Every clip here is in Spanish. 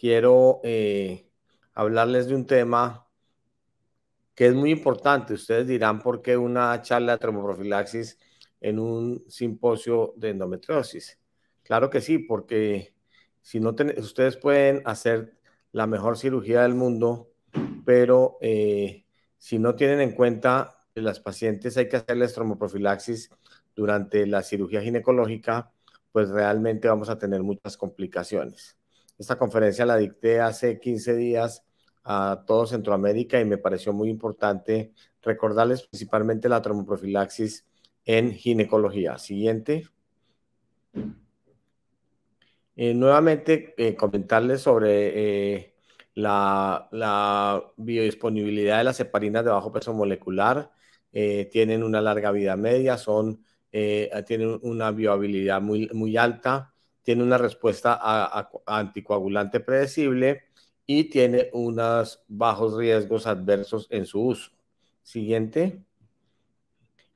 quiero hablarles de un tema que es muy importante. Ustedes dirán por qué una charla de tromboprofilaxis en un simposio de endometriosis. Claro que sí, porque si no ustedes pueden hacer la mejor cirugía del mundo, pero si no tienen en cuenta que las pacientes hay que hacerles tromboprofilaxis durante la cirugía ginecológica, pues realmente vamos a tener muchas complicaciones. Esta conferencia la dicté hace 15 días a todo Centroamérica y me pareció muy importante recordarles principalmente la tromboprofilaxis en ginecología. Siguiente. Nuevamente, comentarles sobre la biodisponibilidad de las heparinas de bajo peso molecular. Tienen una larga vida media, tienen una biohabilidad muy alta, tienen una respuesta a anticoagulante predecible y tiene unos bajos riesgos adversos en su uso. Siguiente.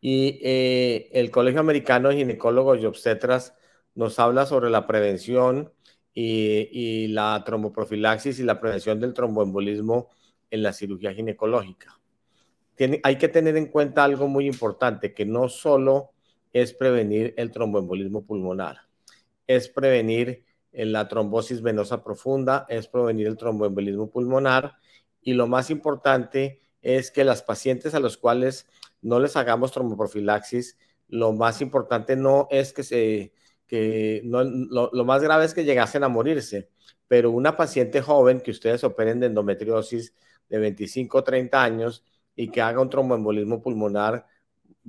Y el Colegio Americano de Ginecólogos y Obstetras nos habla sobre la prevención y la tromboprofilaxis y la prevención del tromboembolismo en la cirugía ginecológica. Hay que tener en cuenta algo muy importante, que no solo es prevenir el tromboembolismo pulmonar, es prevenir la trombosis venosa profunda, es prevenir el tromboembolismo pulmonar y lo más importante es que las pacientes a los cuales no les hagamos tromboprofilaxis, lo más importante no es lo más grave es que llegasen a morirse, pero una paciente joven que ustedes operen de endometriosis de 25 o 30 años y que haga un tromboembolismo pulmonar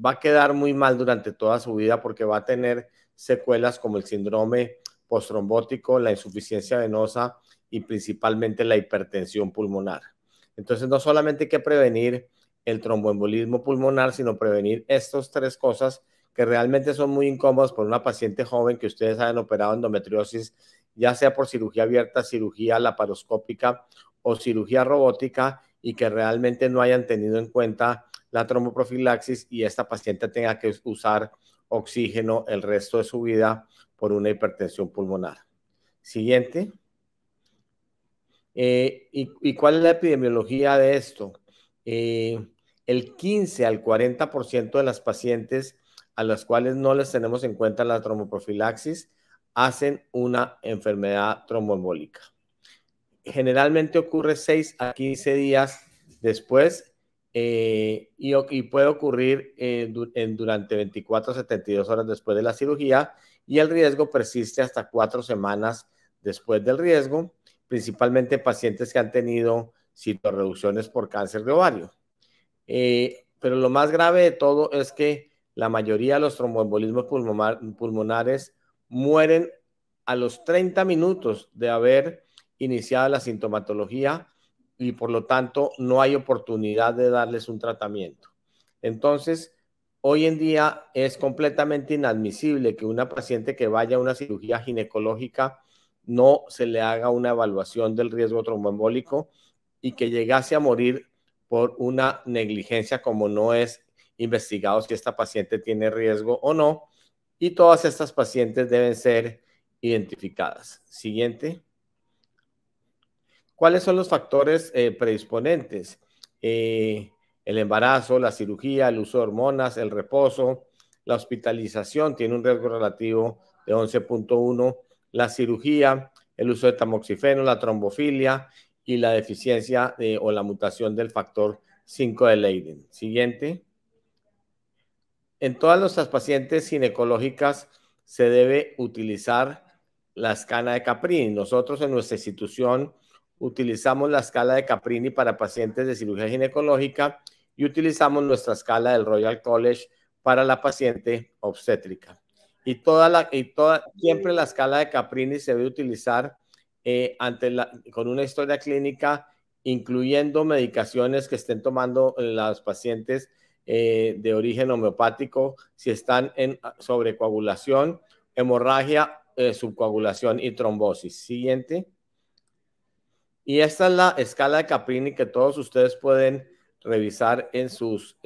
va a quedar muy mal durante toda su vida porque va a tener secuelas como el síndrome postrombótico, la insuficiencia venosa y principalmente la hipertensión pulmonar. Entonces, no solamente hay que prevenir el tromboembolismo pulmonar, sino prevenir estas tres cosas que realmente son muy incómodas por una paciente joven que ustedes hayan operado endometriosis, ya sea por cirugía abierta, cirugía laparoscópica o cirugía robótica, y que realmente no hayan tenido en cuenta la tromboprofilaxis y esta paciente tenga que usar oxígeno el resto de su vida por una hipertensión pulmonar. Siguiente. ¿Y cuál es la epidemiología de esto? El 15 al 40% de las pacientes a las cuales no les tenemos en cuenta la tromboprofilaxis hacen una enfermedad tromboembólica. Generalmente ocurre 6 a 15 días después y puede ocurrir durante 24 a 72 horas después de la cirugía y el riesgo persiste hasta 4 semanas después del riesgo, principalmente pacientes que han tenido citorreducciones por cáncer de ovario. Pero lo más grave de todo es que la mayoría de los tromboembolismos pulmonares mueren a los 30 minutos de haber iniciado la sintomatología y por lo tanto no hay oportunidad de darles un tratamiento. Entonces, hoy en día es completamente inadmisible que una paciente que vaya a una cirugía ginecológica no se le haga una evaluación del riesgo tromboembólico y que llegase a morir por una negligencia como no es investigado si esta paciente tiene riesgo o no, y todas estas pacientes deben ser identificadas. Siguiente. ¿Cuáles son los factores predisponentes? El embarazo, la cirugía, el uso de hormonas, el reposo, la hospitalización tiene un riesgo relativo de 11.1, la cirugía, el uso de tamoxifeno, la trombofilia y la deficiencia o la mutación del factor 5 de Leiden. Siguiente. En todas nuestras pacientes ginecológicas se debe utilizar la escala de Caprini. Nosotros en nuestra institución utilizamos la escala de Caprini para pacientes de cirugía ginecológica y utilizamos nuestra escala del Royal College para la paciente obstétrica. Siempre la escala de Caprini se debe utilizar con una historia clínica, incluyendo medicaciones que estén tomando las pacientes de origen homeopático, si están en sobrecoagulación, hemorragia, subcoagulación y trombosis. Siguiente. Y esta es la escala de Caprini que todos ustedes pueden revisar en sus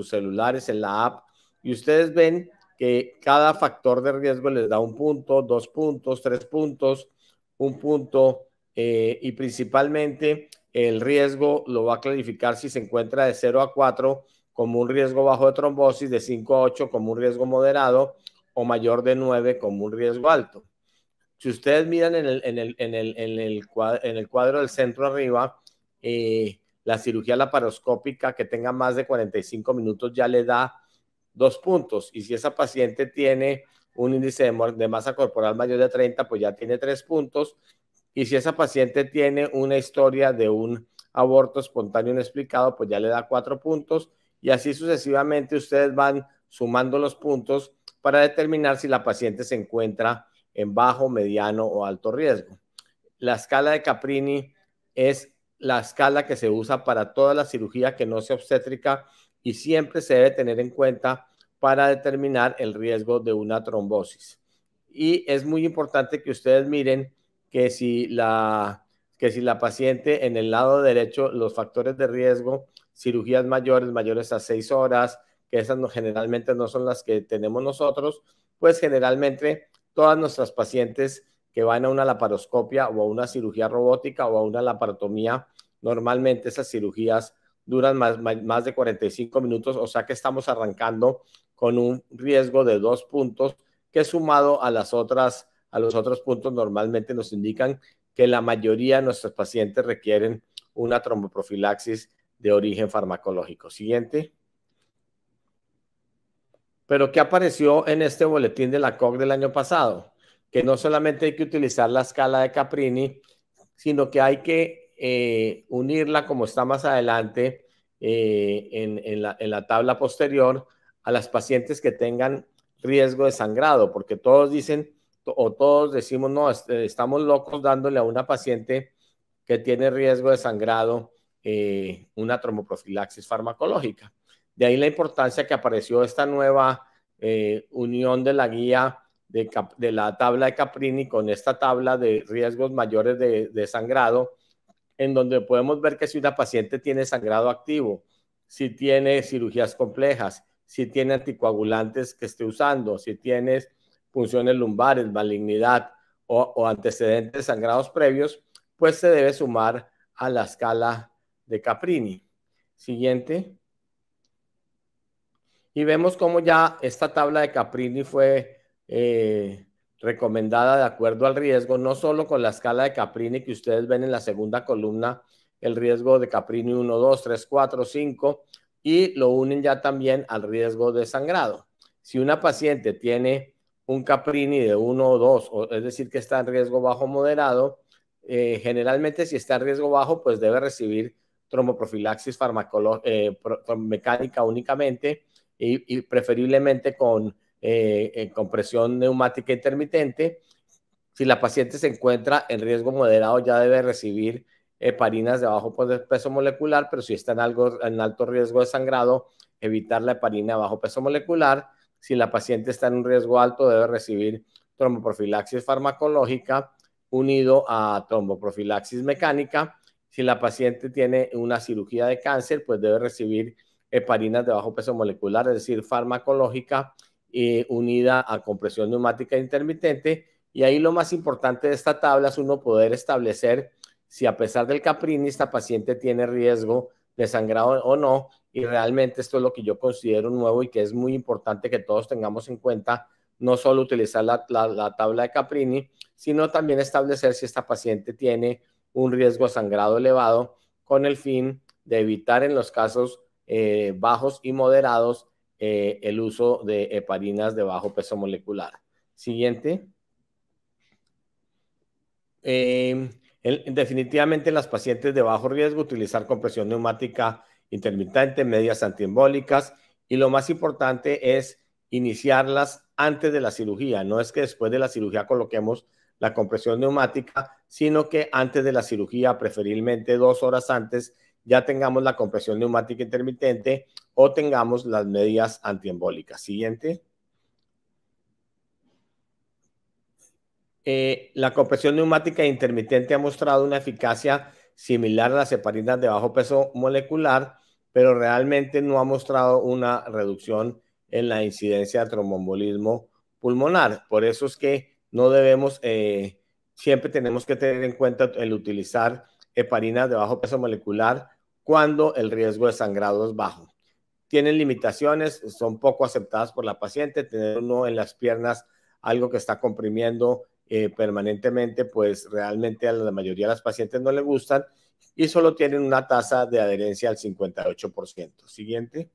celulares, en la app, y ustedes ven que cada factor de riesgo les da 1 punto, 2 puntos, 3 puntos, 1 punto, y principalmente el riesgo lo va a clasificar si se encuentra de 0 a 4 como un riesgo bajo de trombosis, de 5 a 8 como un riesgo moderado o mayor de 9 como un riesgo alto. Si ustedes miran en el cuadro del centro arriba, la cirugía laparoscópica que tenga más de 45 minutos ya le da 2 puntos. Y si esa paciente tiene un índice de masa corporal mayor de 30, pues ya tiene 3 puntos. Y si esa paciente tiene una historia de un aborto espontáneo inexplicado, pues ya le da 4 puntos. Y así sucesivamente ustedes van sumando los puntos para determinar si la paciente se encuentra en bajo, mediano o alto riesgo. La escala de Caprini es la escala que se usa para toda la cirugía que no sea obstétrica y siempre se debe tener en cuenta para determinar el riesgo de una trombosis. Y es muy importante que ustedes miren que si la paciente en el lado derecho, los factores de riesgo, cirugías mayores a 6 horas, que esas generalmente no son las que tenemos nosotros, pues generalmente todas nuestras pacientes que van a una laparoscopia o a una cirugía robótica o a una laparotomía, normalmente esas cirugías duran más de 45 minutos, o sea que estamos arrancando con un riesgo de 2 puntos que sumado a los otros puntos normalmente nos indican que la mayoría de nuestros pacientes requieren una tromboprofilaxis de origen farmacológico. Siguiente. Pero ¿qué apareció en este boletín de la COG del año pasado? Que no solamente hay que utilizar la escala de Caprini, sino que hay que unirla, como está más adelante en la tabla posterior, a las pacientes que tengan riesgo de sangrado, porque todos dicen o todos decimos, no, estamos locos dándole a una paciente que tiene riesgo de sangrado una tromboprofilaxis farmacológica. De ahí la importancia que apareció esta nueva unión de la guía de la tabla de Caprini con esta tabla de riesgos mayores de sangrado, en donde podemos ver que si una paciente tiene sangrado activo, si tiene cirugías complejas, si tiene anticoagulantes que esté usando, si tienes punciones lumbares, malignidad o antecedentes de sangrados previos, pues se debe sumar a la escala de Caprini. Siguiente. Y vemos cómo ya esta tabla de Caprini fue recomendada de acuerdo al riesgo, no solo con la escala de Caprini que ustedes ven en la segunda columna, el riesgo de Caprini 1, 2, 3, 4, 5, y lo unen ya también al riesgo de sangrado. Si una paciente tiene un Caprini de 1 o 2, es decir, que está en riesgo bajo moderado, generalmente si está en riesgo bajo, pues debe recibir tromboprofilaxis mecánica únicamente, y preferiblemente con compresión neumática intermitente. Si la paciente se encuentra en riesgo moderado, ya debe recibir heparinas de bajo peso molecular, pero si está en alto riesgo de sangrado, evitar la heparina de bajo peso molecular. Si la paciente está en un riesgo alto, debe recibir tromboprofilaxis farmacológica unido a tromboprofilaxis mecánica. Si la paciente tiene una cirugía de cáncer, pues debe recibir heparinas de bajo peso molecular, es decir, farmacológica unida a compresión neumática intermitente. Y ahí lo más importante de esta tabla es uno poder establecer si a pesar del Caprini esta paciente tiene riesgo de sangrado o no. Y realmente esto es lo que yo considero nuevo y que es muy importante que todos tengamos en cuenta, no solo utilizar la tabla de Caprini, sino también establecer si esta paciente tiene un riesgo de sangrado elevado con el fin de evitar en los casos bajos y moderados el uso de heparinas de bajo peso molecular. Siguiente. Definitivamente en las pacientes de bajo riesgo utilizar compresión neumática intermitente, medias antiembólicas, y lo más importante es iniciarlas antes de la cirugía. No es que después de la cirugía coloquemos la compresión neumática, sino que antes de la cirugía, preferiblemente 2 horas antes, ya tengamos la compresión neumática intermitente o tengamos las medias antiembólicas. Siguiente. La compresión neumática intermitente ha mostrado una eficacia similar a las heparinas de bajo peso molecular, pero realmente no ha mostrado una reducción en la incidencia de tromboembolismo pulmonar. Por eso es que no debemos siempre tenemos que tener en cuenta el utilizar heparinas de bajo peso molecular cuando el riesgo de sangrado es bajo. Tienen limitaciones, son poco aceptadas por la paciente. Tener uno en las piernas algo que está comprimiendo permanentemente, pues realmente a la mayoría de las pacientes no le gustan y solo tienen una tasa de adherencia al 58%. Siguiente.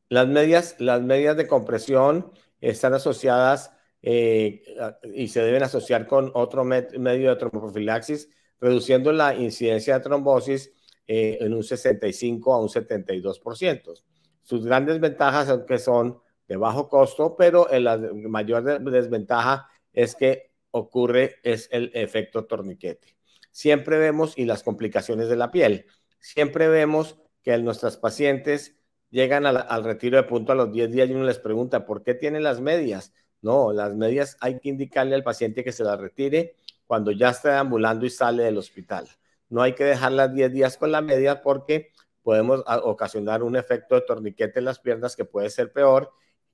Las medias de compresión están asociadas y se deben asociar con otro medio de tromboprofilaxis, reduciendo la incidencia de trombosis en un 65 a un 72%. Sus grandes ventajas son que son de bajo costo, pero la mayor desventaja es que ocurre es el efecto torniquete. Siempre vemos, y las complicaciones de la piel, siempre vemos que nuestras pacientes llegan al retiro de punto a los 10 días y uno les pregunta, ¿por qué tienen las medias? No, las medias hay que indicarle al paciente que se las retire cuando ya está ambulando y sale del hospital. No hay que dejarlas 10 días con la media porque podemos ocasionar un efecto de torniquete en las piernas que puede ser peor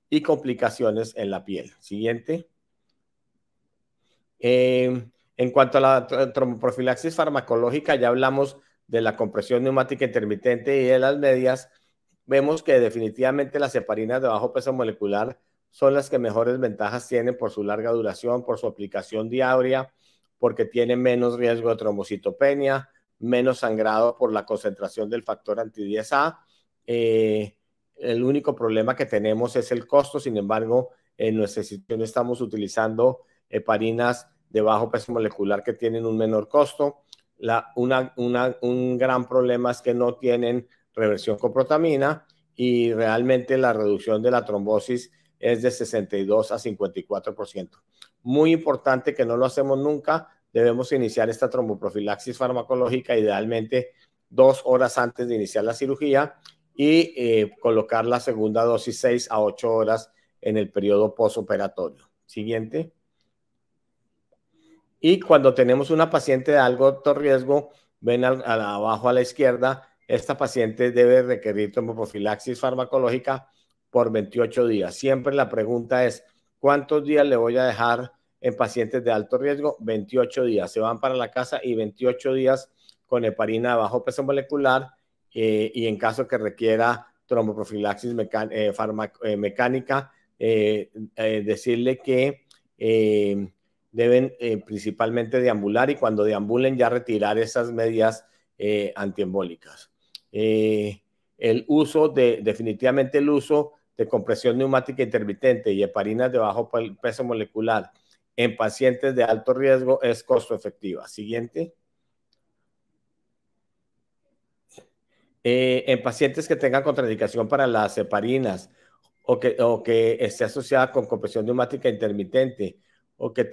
y complicaciones en la piel. Siguiente. En cuanto a la tromboprofilaxis farmacológica, ya hablamos de la compresión neumática intermitente y de las medias. Vemos que definitivamente las heparinas de bajo peso molecular son las que mejores ventajas tienen por su larga duración, por su aplicación diaria, porque tienen menos riesgo de trombocitopenia, menos sangrado por la concentración del factor anti-10A. El único problema que tenemos es el costo. Sin embargo, en nuestra institución estamos utilizando heparinas de bajo peso molecular que tienen un menor costo. Un gran problema es que no tienen reversión con protamina y realmente la reducción de la trombosis es de 62 a 54%. Muy importante que no lo hacemos nunca. Debemos iniciar esta tromboprofilaxis farmacológica idealmente 2 horas antes de iniciar la cirugía y colocar la segunda dosis 6 a 8 horas en el periodo postoperatorio. Siguiente. Y cuando tenemos una paciente de alto riesgo, ven abajo a la izquierda, esta paciente debe requerir tromboprofilaxis farmacológica por 28 días. Siempre la pregunta es, ¿cuántos días le voy a dejar en pacientes de alto riesgo? 28 días. Se van para la casa y 28 días con heparina de bajo peso molecular y en caso que requiera tromboprofilaxis mecánica, decirle que deben principalmente deambular y cuando deambulen ya retirar esas medias antiembólicas. Definitivamente el uso de compresión neumática intermitente y heparinas de bajo peso molecular en pacientes de alto riesgo es costo efectiva. Siguiente. En pacientes que tengan contraindicación para las heparinas o que esté asociada con compresión neumática intermitente o que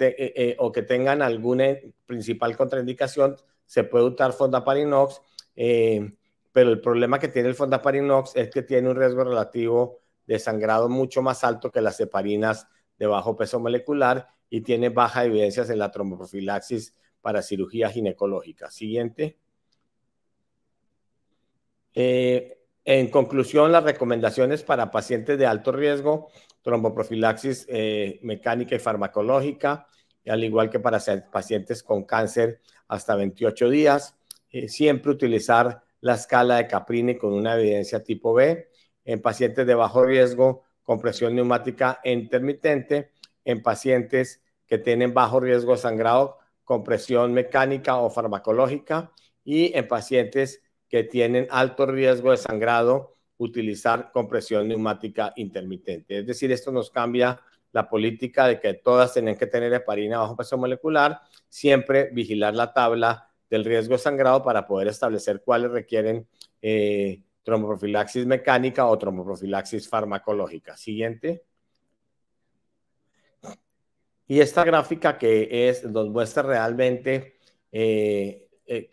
tengan alguna principal contraindicación, se puede usar fondaparinux, pero el problema que tiene el fondaparinux es que tiene un riesgo relativo de sangrado mucho más alto que las heparinas de bajo peso molecular y tiene baja evidencias en la tromboprofilaxis para cirugía ginecológica. Siguiente. En conclusión, las recomendaciones para pacientes de alto riesgo, tromboprofilaxis mecánica y farmacológica, al igual que para pacientes con cáncer hasta 28 días. Siempre utilizar la escala de Caprini con una evidencia tipo B. En pacientes de bajo riesgo, compresión neumática intermitente. En pacientes que tienen bajo riesgo de sangrado, compresión mecánica o farmacológica. Y en pacientes que tienen alto riesgo de sangrado, utilizar compresión neumática intermitente. Es decir, esto nos cambia la política de que todas tienen que tener heparina bajo peso molecular, siempre vigilar la tabla del riesgo de sangrado para poder establecer cuáles requieren tromboprofilaxis mecánica o tromboprofilaxis farmacológica. Siguiente. Y esta gráfica nos muestra realmente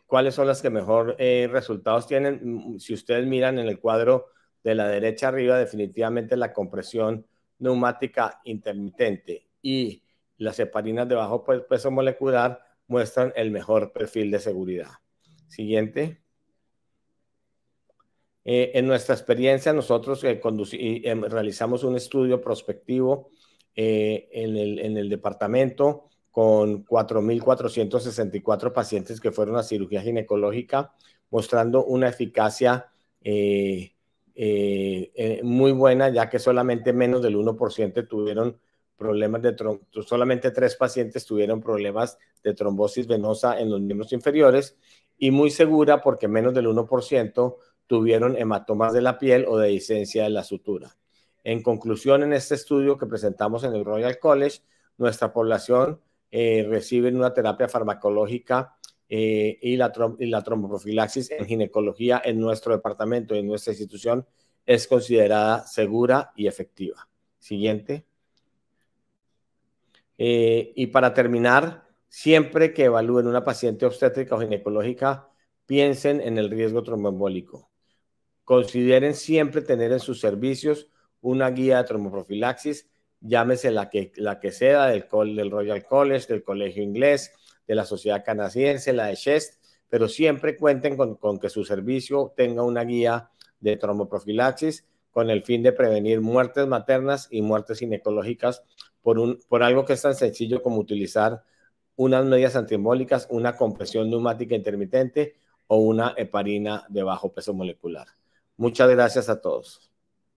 cuáles son las que mejor resultados tienen. Si ustedes miran en el cuadro de la derecha arriba, definitivamente la compresión neumática intermitente y las heparinas de bajo peso molecular muestran el mejor perfil de seguridad. Siguiente. En nuestra experiencia, nosotros realizamos un estudio prospectivo en el departamento con 4.464 pacientes que fueron a cirugía ginecológica, mostrando una eficacia muy buena, ya que solamente menos del 1% tuvieron problemas solamente 3 pacientes tuvieron problemas de trombosis venosa en los miembros inferiores, y muy segura porque menos del 1% tuvieron hematomas de la piel o dehiscencia de la sutura. En conclusión, en este estudio que presentamos en el Royal College, nuestra población recibe una terapia farmacológica y la tromboprofilaxis en ginecología en nuestro departamento y en nuestra institución es considerada segura y efectiva. Siguiente. Y para terminar, siempre que evalúen una paciente obstétrica o ginecológica, piensen en el riesgo tromboembólico. Consideren siempre tener en sus servicios una guía de tromboprofilaxis, llámese la que sea, del Royal College, del Colegio Inglés, de la Sociedad Canadiense, la de CHEST, pero siempre cuenten con que su servicio tenga una guía de tromboprofilaxis con el fin de prevenir muertes maternas y muertes ginecológicas por algo que es tan sencillo como utilizar unas medias antiembólicas, una compresión neumática intermitente o una heparina de bajo peso molecular. Muchas gracias a todos.